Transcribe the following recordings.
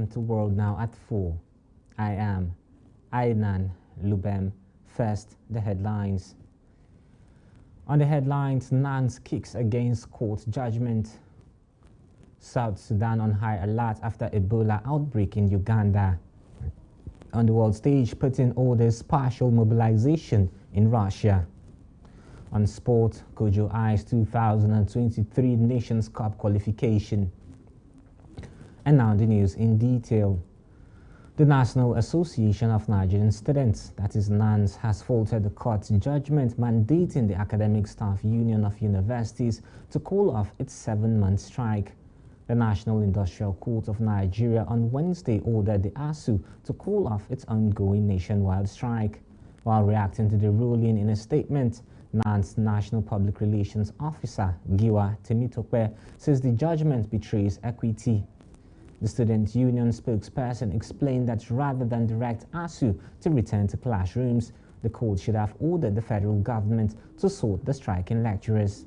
Welcome to World Now at 4. I am Ainan Lubem. First, the headlines. On the headlines, Nans kicks against court judgment. South Sudan on high alert after Ebola outbreak in Uganda. On the world stage, Putin orders partial mobilization in Russia. On sport, Kojo eyes 2023 Nations Cup qualification. And now the news in detail. The National Association of Nigerian Students, that is Nans, has faulted the court's judgment mandating the Academic Staff Union of Universities to call off its 7-month strike. The National Industrial Court of Nigeria on Wednesday ordered the ASU to call off its ongoing nationwide strike. While reacting to the ruling in a statement, Nans National Public Relations Officer, Giwa Temitope, says the judgment betrays equity. The student union spokesperson explained that rather than direct ASU to return to classrooms, the court should have ordered the federal government to sort the striking lecturers.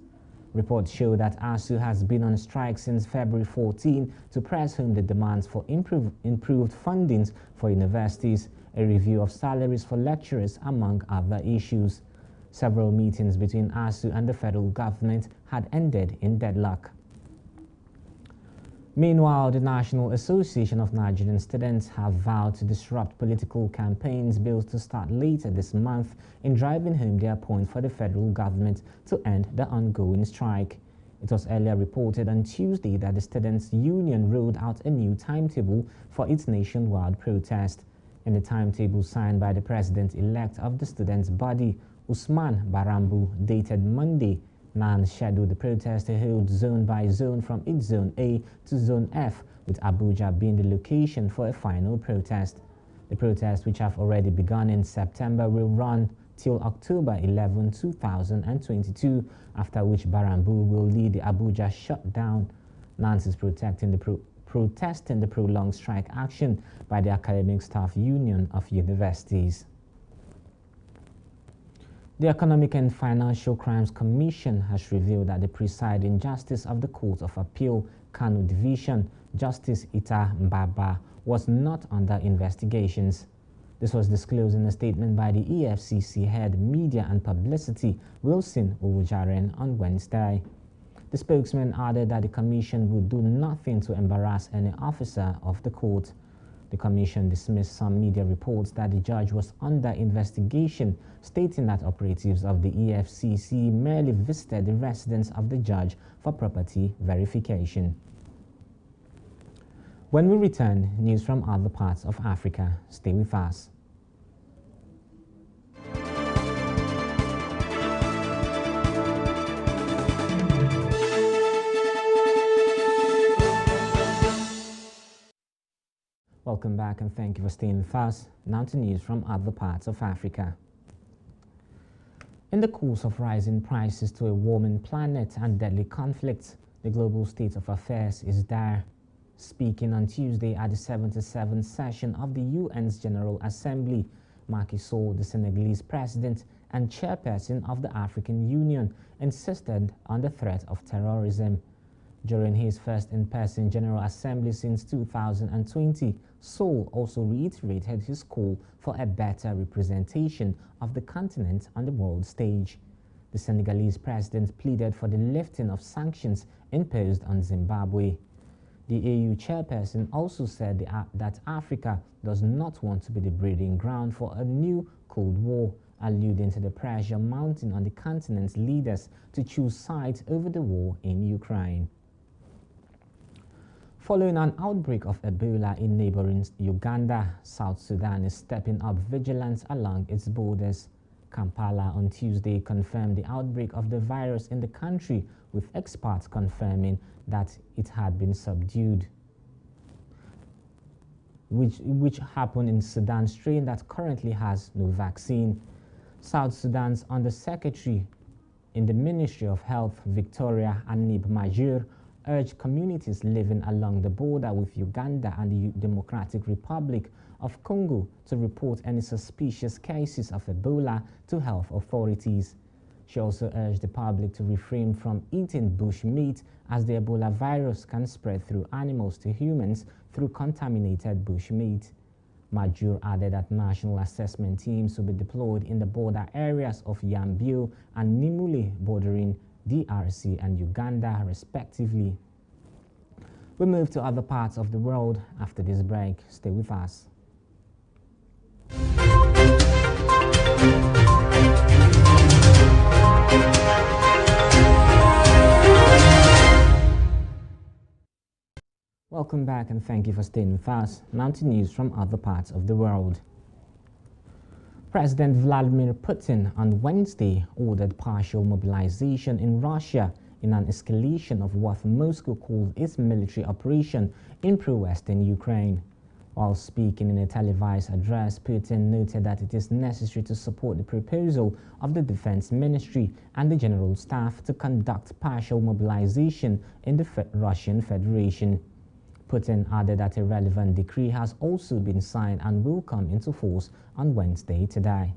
Reports show that ASU has been on strike since February 14 to press home the demands for improved fundings for universities, a review of salaries for lecturers, among other issues. Several meetings between ASU and the federal government had ended in deadlock. Meanwhile, the National Association of Nigerian Students have vowed to disrupt political campaigns bills to start later this month in driving home their point for the federal government to end the ongoing strike. It was earlier reported on Tuesday that the Students' Union rolled out a new timetable for its nationwide protest. In the timetable signed by the president-elect of the students' body, Usman Barambu, dated Monday, Nans scheduled the protest to hold zone by zone from its Zone A to Zone F, with Abuja being the location for a final protest. The protests, which have already begun in September, will run till October 11, 2022, after which Barambu will lead the Abuja shutdown. Nans is protesting the prolonged strike action by the Academic Staff Union of Universities. The Economic and Financial Crimes Commission has revealed that the presiding justice of the Court of Appeal, Kano Division, Justice Ita Mbaba, was not under investigations. This was disclosed in a statement by the EFCC head Media and Publicity, Wilson Owojaren, on Wednesday. The spokesman added that the commission would do nothing to embarrass any officer of the court. The commission dismissed some media reports that the judge was under investigation, stating that operatives of the EFCC merely visited the residence of the judge for property verification. When we return, news from other parts of Africa. Stay with us. Welcome back and thank you for staying with us. Now to news from other parts of Africa. In the course of rising prices to a warming planet and deadly conflicts, the global state of affairs is dire. Speaking on Tuesday at the 77th session of the UN's General Assembly, Macky Sall, the Senegalese president and chairperson of the African Union, insisted on the threat of terrorism. During his first in-person General Assembly since 2020, Sall also reiterated his call for a better representation of the continent on the world stage. The Senegalese president pleaded for the lifting of sanctions imposed on Zimbabwe. The AU chairperson also said that Africa does not want to be the breeding ground for a new Cold War, alluding to the pressure mounting on the continent's leaders to choose sides over the war in Ukraine. Following an outbreak of Ebola in neighboring Uganda, South Sudan is stepping up vigilance along its borders. Kampala on Tuesday confirmed the outbreak of the virus in the country, with experts confirming that it had been subdued, which happened in Sudan strain that currently has no vaccine. South Sudan's Undersecretary in the Ministry of Health, Victoria Anib Majur, urged communities living along the border with Uganda and the Democratic Republic of Congo to report any suspicious cases of Ebola to health authorities. She also urged the public to refrain from eating bush meat, as the Ebola virus can spread through animals to humans through contaminated bushmeat. Majur added that national assessment teams will be deployed in the border areas of Yambio and Nimule bordering DRC and Uganda respectively. We move to other parts of the world after this break. Stay with us. Welcome back and thank you for staying with us. Now to news from other parts of the world. President Vladimir Putin on Wednesday ordered partial mobilization in Russia in an escalation of what Moscow called its military operation in pro-Western Ukraine. While speaking in a televised address, Putin noted that it is necessary to support the proposal of the Defense Ministry and the General Staff to conduct partial mobilization in the Russian Federation. Putin added that a relevant decree has also been signed and will come into force on Wednesday today.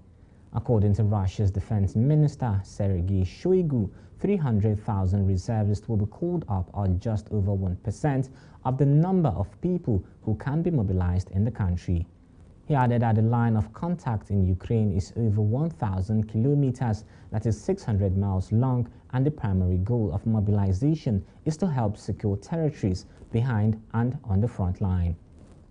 According to Russia's Defense Minister Sergei Shoigu, 300,000 reservists will be called up, or just over 1% of the number of people who can be mobilized in the country. He added that the line of contact in Ukraine is over 1,000 kilometers, that is 600 miles long, and the primary goal of mobilization is to help secure territories behind and on the front line.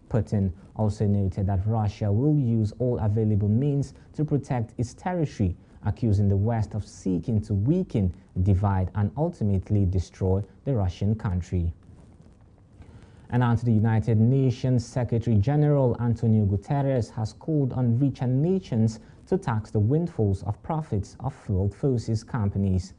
Putin also noted that Russia will use all available means to protect its territory, accusing the West of seeking to weaken, divide, and ultimately destroy the Russian country. And now to the United Nations Secretary General Antonio Guterres has called on richer nations to tax the windfalls of profits of fuel forces companies.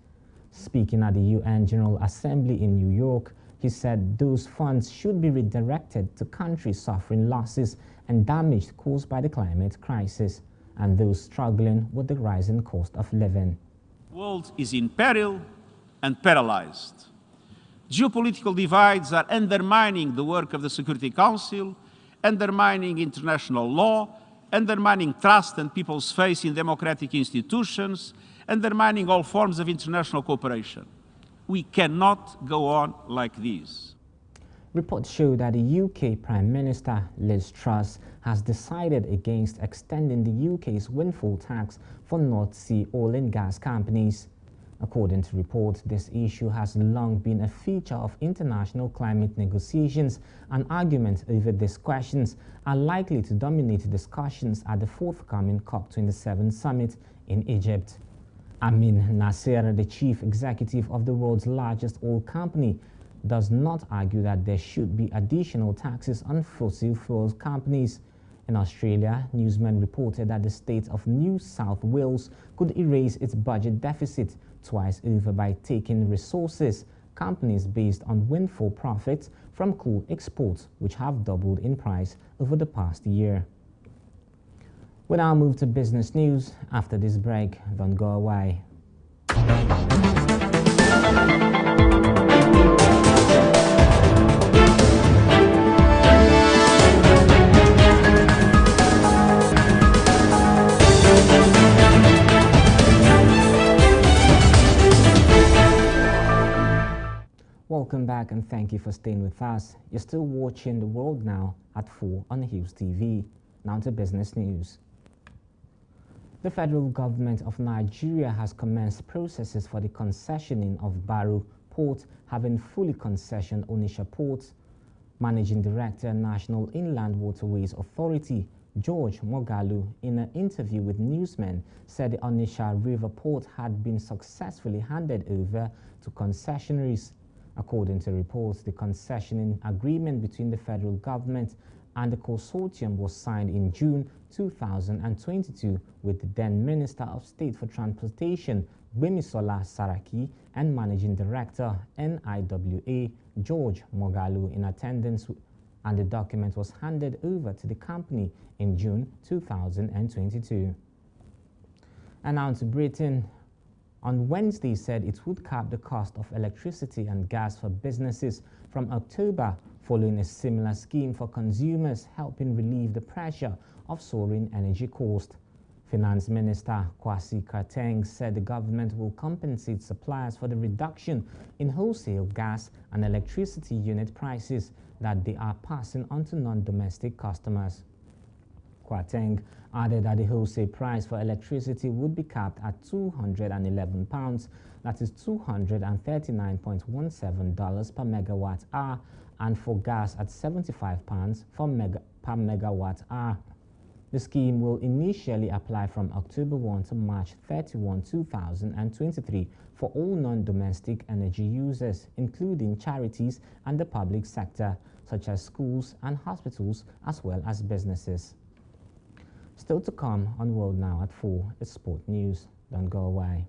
Speaking at the UN General Assembly in New York, he said those funds should be redirected to countries suffering losses and damage caused by the climate crisis and those struggling with the rising cost of living. The world is in peril and paralyzed. Geopolitical divides are undermining the work of the Security Council, undermining international law, undermining trust and people's faith in democratic institutions, undermining all forms of international cooperation. We cannot go on like this. Reports show that the UK Prime Minister Liz Truss has decided against extending the UK's windfall tax for North Sea oil and gas companies. According to reports, this issue has long been a feature of international climate negotiations, and arguments over these questions are likely to dominate discussions at the forthcoming COP27 summit in Egypt. Amin Nasser, the chief executive of the world's largest oil company, does not argue that there should be additional taxes on fossil fuels companies. In Australia, newsmen reported that the state of New South Wales could erase its budget deficit twice over by taking resources, companies based on windfall profits from coal exports, which have doubled in price over the past year. We now move to business news. After this break, don't go away. Welcome back and thank you for staying with us. You're still watching The World Now at 4 on Hills TV. Now to business news. The federal government of Nigeria has commenced processes for the concessioning of Barrow Port, having fully concessioned Onitsha Port. Managing Director, National Inland Waterways Authority, George Mogalu, in an interview with newsmen, said the Onitsha River Port had been successfully handed over to concessionaries. According to reports, the concessioning agreement between the federal government and the consortium was signed in June 2022 with the then Minister of State for Transportation, Gbemisola Saraki, and Managing Director, NIWA, George Mogalu, in attendance, and the document was handed over to the company in June 2022. And now to Britain. On Wednesday, said it would cap the cost of electricity and gas for businesses from October, following a similar scheme for consumers, helping relieve the pressure of soaring energy costs. Finance Minister Kwasi Kwarteng said the government will compensate suppliers for the reduction in wholesale gas and electricity unit prices that they are passing on to non-domestic customers. Kwarteng added that the wholesale price for electricity would be capped at £211, that is $239.17 per megawatt hour, and for gas at £75 per megawatt hour. The scheme will initially apply from October 1 to March 31, 2023 for all non-domestic energy users, including charities and the public sector, such as schools and hospitals, as well as businesses. Still to come on World Now at 4 is Sport News. Don't go away.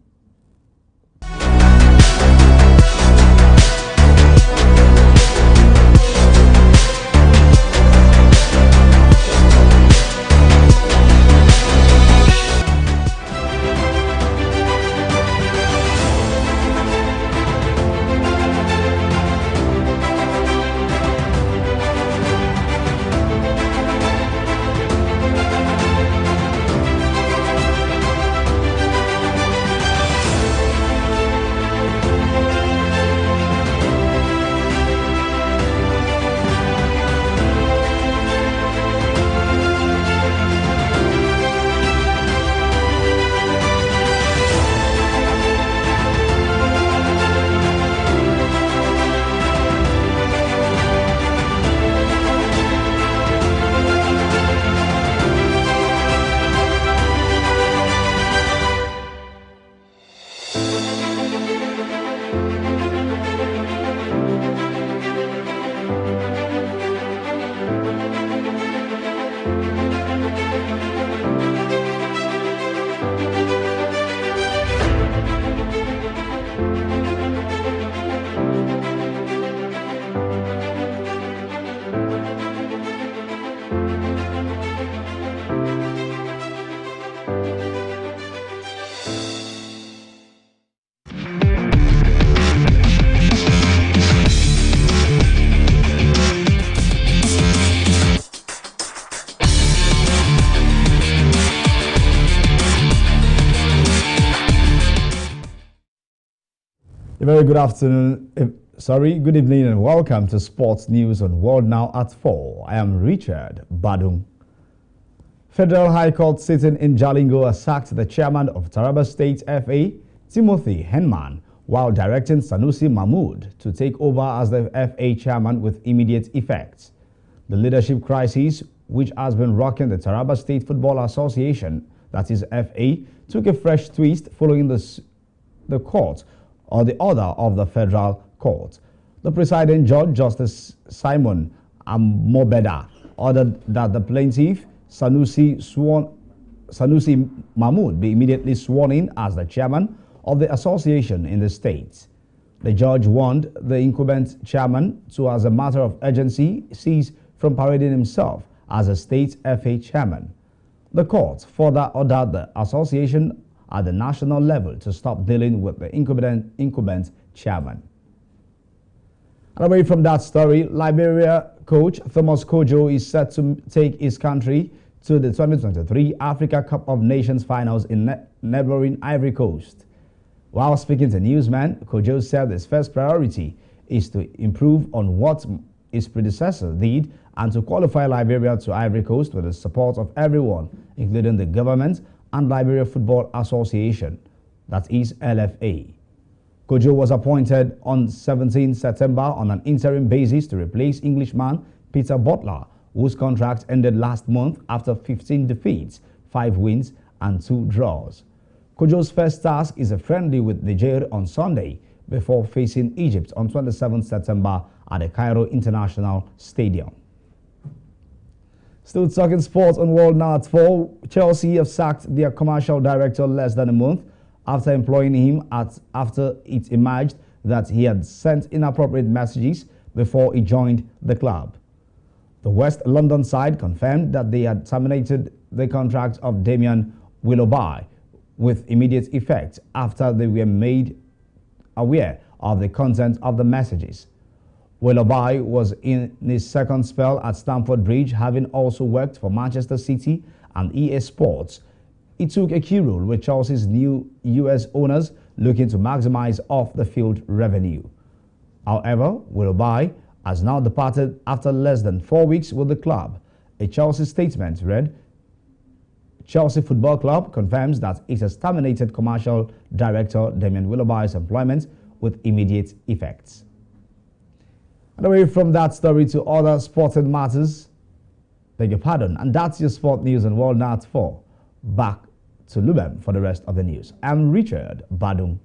A very good afternoon, good evening and welcome to Sports News on World Now at 4. I am Richard Badung. Federal High Court sitting in Jalingo has sacked the chairman of Taraba State FA, Timothy Henman, while directing Sanusi Mahmood to take over as the FA chairman with immediate effect. The leadership crisis, which has been rocking the Taraba State Football Association, that is FA, took a fresh twist following the court or the order of the Federal Court. The presiding judge, Justice Simon Amobeda, ordered that the plaintiff, Sanusi Mahmood, be immediately sworn in as the chairman of the association in the state. The judge warned the incumbent chairman to, as a matter of urgency, cease from parading himself as a state FA chairman. The court further ordered the association at the national level to stop dealing with the incumbent chairman. And away from that story, Liberia coach Thomas Kojo is set to take his country to the 2023 Africa Cup of Nations finals in neighboring Ivory Coast. While speaking to newsmen, Kojo said his first priority is to improve on what his predecessor did and to qualify Liberia to Ivory Coast with the support of everyone, including the government and Liberia Football Association, that is LFA. Kojo was appointed on 17 September on an interim basis to replace Englishman Peter Butler, whose contract ended last month after 15 defeats, 5 wins and 2 draws. Kojo's first task is a friendly with Niger on Sunday before facing Egypt on 27 September at the Cairo International Stadium. Still talking sports on World Now at 4, Chelsea have sacked their commercial director less than a month after employing him after it emerged that he had sent inappropriate messages before he joined the club. The West London side confirmed that they had terminated the contract of Damian Willoughby with immediate effect after they were made aware of the content of the messages. Willoughby was in his second spell at Stamford Bridge, having also worked for Manchester City and EA Sports. he took a key role with Chelsea's new US owners looking to maximize off-the-field revenue. However, Willoughby has now departed after less than 4 weeks with the club. A Chelsea statement read, Chelsea Football Club confirms that it has terminated commercial director Damien Willoughby's employment with immediate effect. And away from that story to other sporting matters, beg your pardon, and that's your sport news on World Night 4. Back to Lubem for the rest of the news. I'm Richard Badung.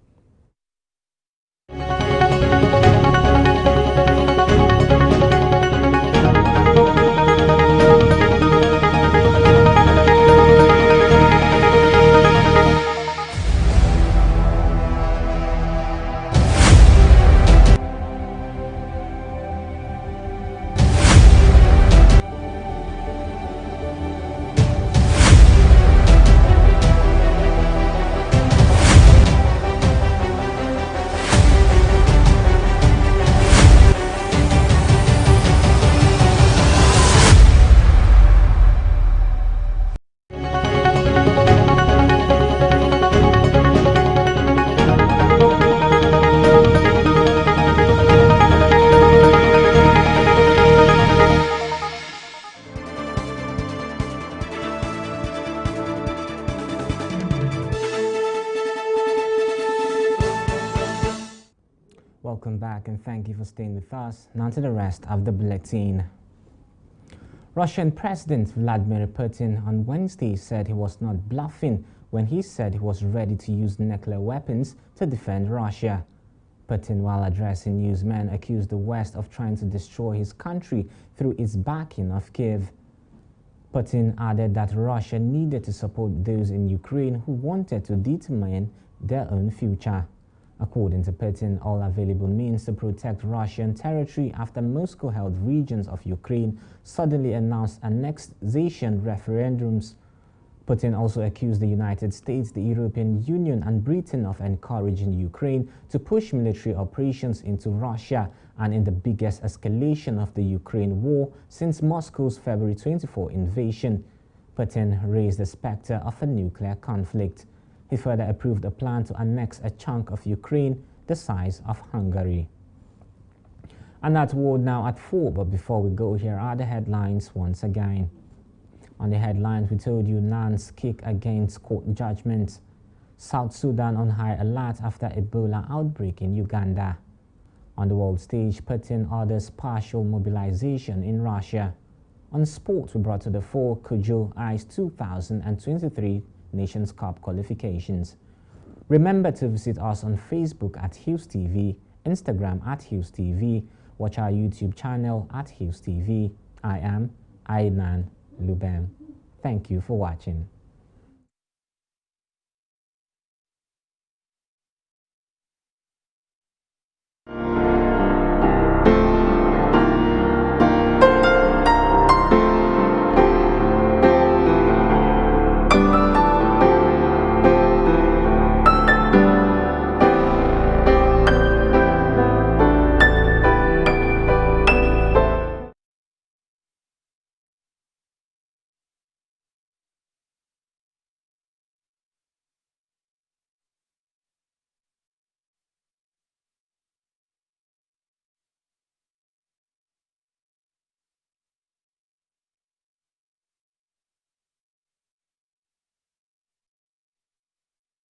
Welcome back and thank you for staying with us. Now to the rest of the bulletin. Russian President Vladimir Putin on Wednesday said he was not bluffing when he said he was ready to use nuclear weapons to defend Russia. Putin, while addressing newsmen, accused the West of trying to destroy his country through its backing of Kiev. Putin added that Russia needed to support those in Ukraine who wanted to determine their own future. According to Putin, all available means to protect Russian territory after Moscow held regions of Ukraine suddenly announced annexation referendums. Putin also accused the United States, the European Union and Britain of encouraging Ukraine to push military operations into Russia and in the biggest escalation of the Ukraine war since Moscow's February 24 invasion. Putin raised the specter of a nuclear conflict. He further approved a plan to annex a chunk of Ukraine the size of Hungary. And that's World Now at 4, but before we go, here are the headlines once again. On the headlines, we told you Nans kick against court judgment. South Sudan on high alert after Ebola outbreak in Uganda. On the world stage, Putin orders partial mobilization in Russia. On sports, we brought to the fore Kujo Ice 2023 Nations Cup qualifications. Remember to visit us on Facebook at Hughes TV, Instagram at Hughes TV, watch our YouTube channel at Hughes TV. I am Nans Lubem. Thank you for watching.